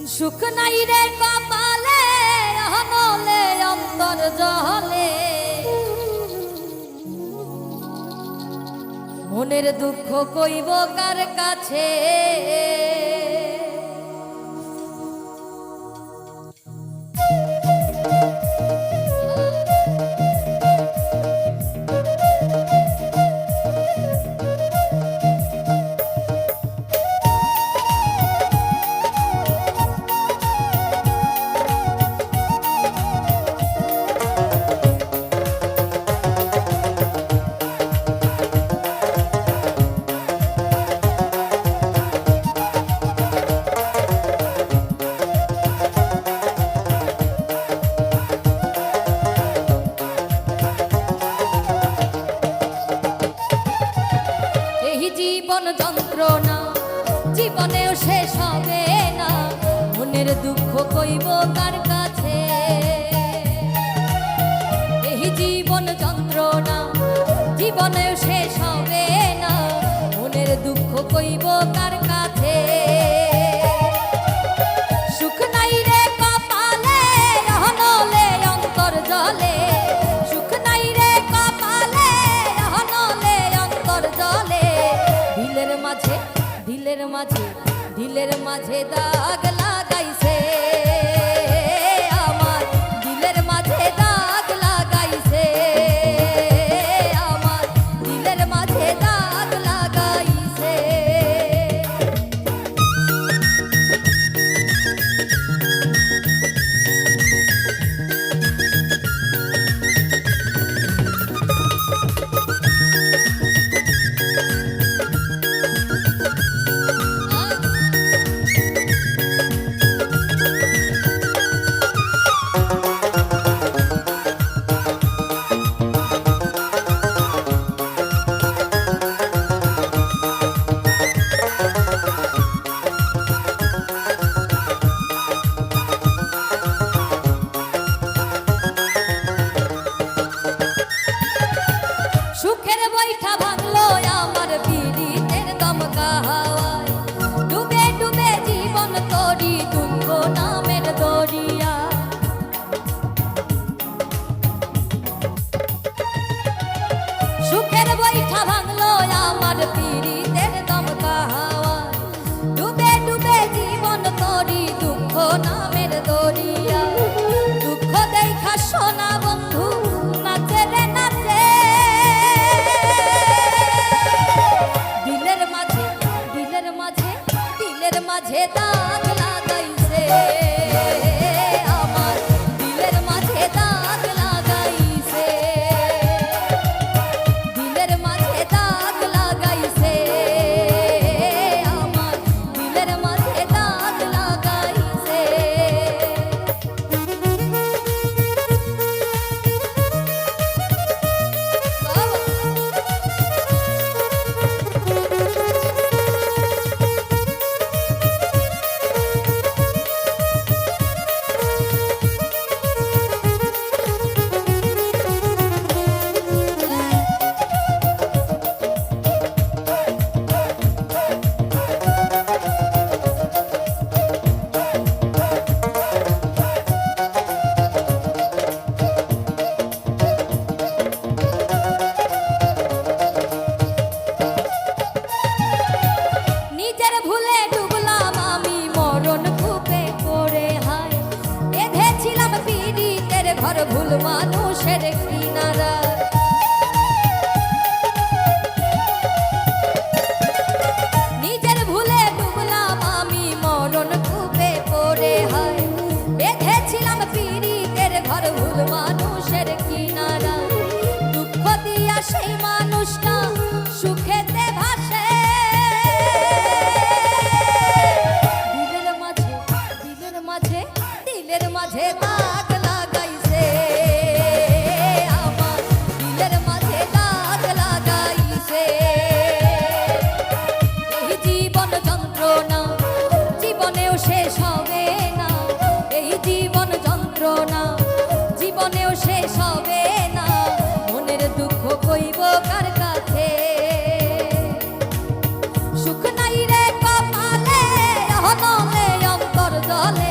সুখ নাই রে কপালে অহনলে অন্তর জলে মনের দুঃখ কইব কার কাছে জীবন যন্ত্রণা জীবনেও শেষ হবে না মনের দুঃখ কইব কার কাছে এই জীবন যন্ত্রণা জীবনেও শেষ হবে না মনের দুঃখ কইব কার কাছে সুখ নাই রে কপালে অহনলে অন্তর জলে সুখ নাই রে কপালে অহনলে অন্তর জলে দিলের মাঝে দাগ লাগাইছে আমার দিলের মাঝে দাগ লাগাইছে আমার দিলের মাঝে দাগ লাগাইছে সুখের বৈঠা ভাঙলো আমার পীড়িতের দমকা হাওয়ায় ডুবে ডুবে জীবন তরি দুঃখ নামের দরিয়া সুখের বৈঠা ভাঙলো আমার পীড়িতের দমকা হাওয়ায় ডুবে ডুবে জীবন তরি দুঃখ নামের দরিয়া দুঃখ দেখা সোনা বন্ধু নাচে রে নাচে দিলের মাঝে দাগ লাগাইছে আমার দিলের মাঝে দাগ লাগাইছে দিলের মাঝে দাগ লাগাইছে আমার দিলের মাঝে দাগ লাগাইছে ভুল মানুষের কিনারা নিজের ভুলে ডুবলাম আমি মরণ কূপে পড়ে হয় বেঁধেছিলাম পীড়িতের ঘর ভুল মানুষের কিনারা দুঃখ দিয়া সেই মানুষটা সুখেতে ভাসে দিলের মাঝে দাগ লাগাইছে আমার দিলের মাঝে দাগ লাগাইছে এই জীবন যন্ত্রণা জীবনেও শেষ হবে না এই জীবন যন্ত্রণা জীবনেও শেষ হবে না মনের দুঃখ কইব কার কাছে সুখ নাই রে কপালে অহনলে অন্তর জলে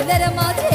ফুলের মাঝে